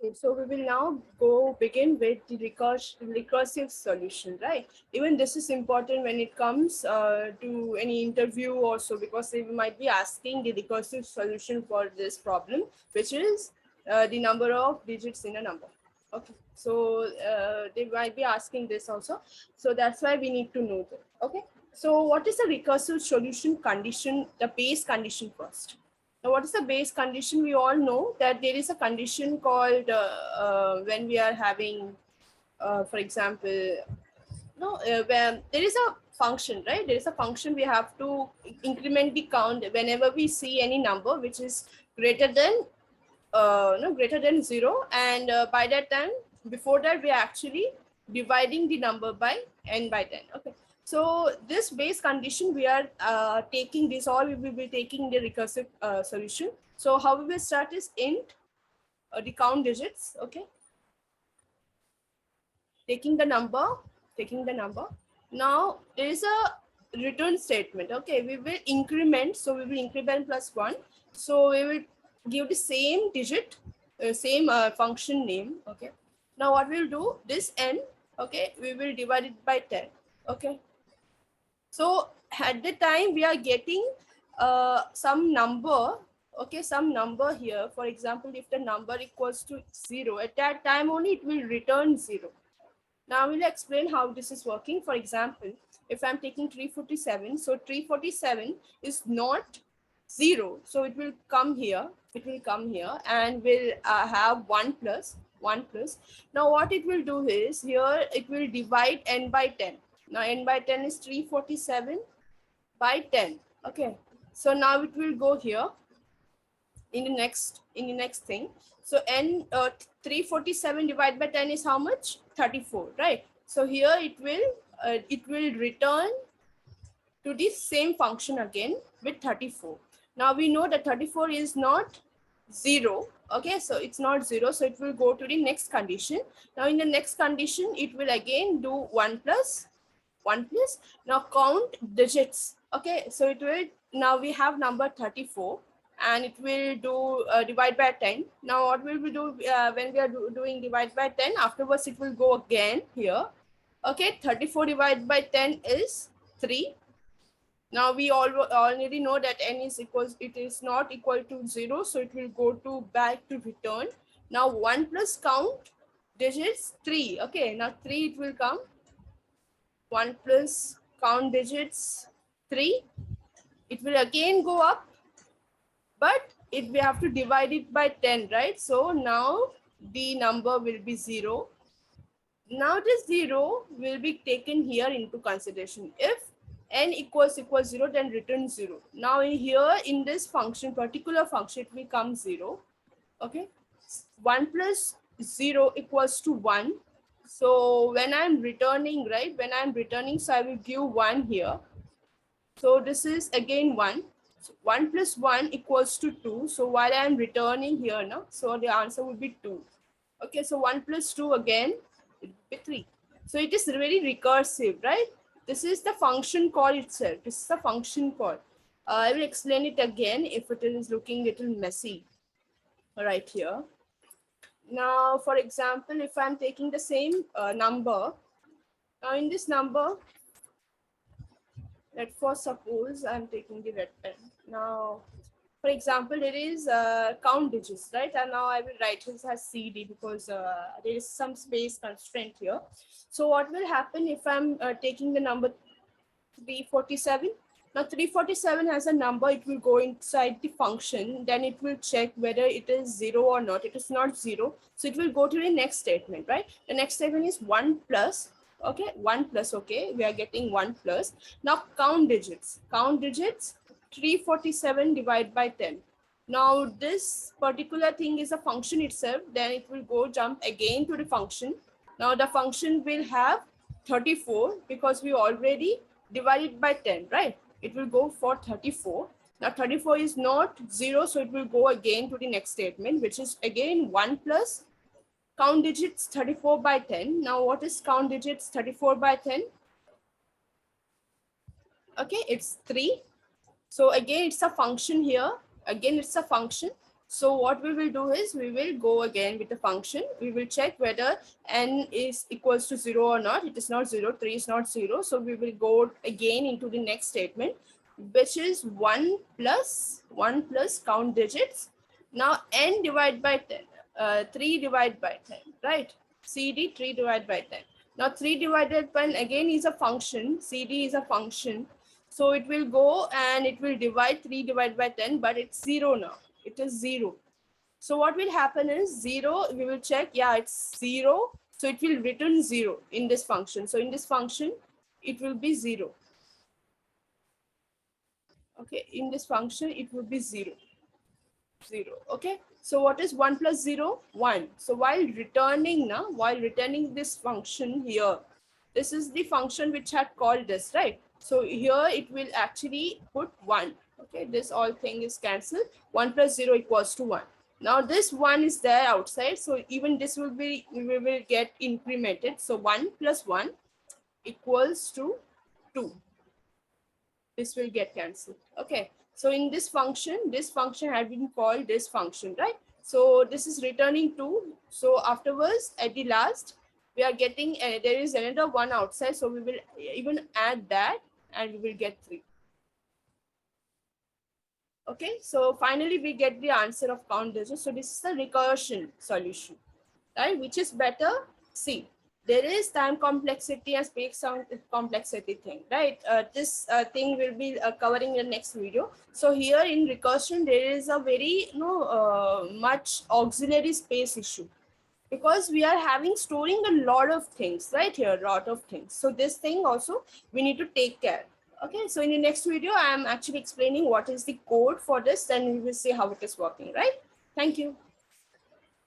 Okay, so we will now begin with the recursive solution, right? Even this is important when it comes to any interview also, because they might be asking the recursive solution for this problem, which is the number of digits in a number. Okay, so they might be asking this also. So that's why we need to know that. Okay, so what is the recursive solution condition, the base condition first? Now, what is the base condition? We all know that there is a condition called when we are having, for example, when there is a function, right? There is a function we have to increment the count whenever we see any number which is greater than greater than 0, and by that time, before that, we are actually dividing the number by n by 10. Okay, so this base condition we are taking this, all we will be taking the recursive solution. So how we will start is int the count digits. Okay, taking the number. Now there is a return statement. Okay, we will increment, so we will increment plus 1, so we will give the same digit, same function name. Okay, now what we'll do, this n, okay, we will divide it by 10. Okay, so at the time we are getting some number. Okay, some number here. For example, if the number equals to 0, at that time only it will return 0. Now we'll explain how this is working. For example, if I'm taking 347, so 347 is not 0, so it will come here. And we'll have 1 plus. Now what it will do is, here it will divide n by 10. Now n by 10 is 347 by 10. Okay, so now it will go here in the next thing. So n 347 divided by 10 is how much? 34, right? So here it will return to the same function again with 34. Now we know that 34 is not 0. Okay, so it's not 0, so it will go to the next condition. Now in the next condition, it will again do 1 plus. Now count digits. Okay, so it will, now we have number 34, and it will do divide by 10. Now what will we do when we are doing divide by 10? Afterwards it will go again here. Okay, 34 divided by 10 is 3. Now we already know that n is equals, it is not equal to 0, so it will go to back to return. Now 1 plus count digits 3. Okay, now 3 it will come. 1 plus count digits 3. It will again go up, but we have to divide it by 10, right? So now the number will be 0. Now this 0 will be taken here into consideration. If n equals 0, then return 0. Now here in this function, particular function, it will come 0. Okay, 1 plus 0 equals to 1. So when I'm returning, right, so I will give 1 here. So this is again 1. So 1 plus 1 equals to 2. So while I am returning here now, so the answer would be 2. Okay, so 1 plus 2 again, it will be 3. So it is very recursive, right? This is the function call itself. This is the function call. I will explain it again if it is looking a little messy right here. Now, for example, if I'm taking the same number, now in this number, let for suppose I'm taking the red pen. Now, for example, there is count digits, right? And now I will write this as CD because there is some space constraint here. So what will happen if I'm taking the number 347? Now 347 has a number, it will go inside the function, then it will check whether it is 0 or not. It is not 0, so it will go to the next statement, right? The next statement is 1 plus. Okay, 1 plus. Okay, we are getting 1 plus. Now count digits. 347 divided by 10. Now this particular thing is a function itself, then it will go jump again to the function. Now the function will have 34 because we already divided by 10, right? It will go for 34. Now 34 is not 0, so it will go again to the next statement, which is again 1 plus count digits 34 by 10. Now what is count digits 34 by 10? Okay, it's 3. So again, it's a function here. Again, it's a function. So what we will do is we will go again with the function. We will check whether n is equals to 0 or not. It is not 0, 3 is not 0. So we will go again into the next statement, which is 1 plus count digits. Now n divided by 10, 3 divided by 10, right? CD 3 divided by 10. Now 3 divided by 10 again is a function. CD is a function. So it will go and it will divide 3 divided by 10, but it's 0 now. It is 0. So what will happen is 0, we will check, yeah, it's 0. So it will return 0 in this function. So in this function, it will be 0. Okay, in this function, it will be 0. 0. Okay, so what is 1 plus 0? 1. So while returning this function here, this is the function which had called this, right? So here it will actually put 1. Okay, this all thing is cancelled. 1 plus 0 equals to 1. Now this 1 is there outside, so even this will be, we will get incremented. So 1 plus 1 equals to 2. This will get cancelled. Okay, so in this function had been called this function, right? So this is returning 2. So afterwards, at the last, we are getting, there is another 1 outside. So we will even add that and we will get 3. Okay, so finally we get the answer of count digits. So this is the recursion solution, right? Which is better? See, there is time complexity and space complexity thing, right? This thing will be covering in the next video. So here in recursion, there is a very much auxiliary space issue, because we are having storing a lot of things right here, a lot of things. So this thing also we need to take care. Okay, so in the next video, I am actually explaining what is the code for this, then we will see how it is working, right? Thank you.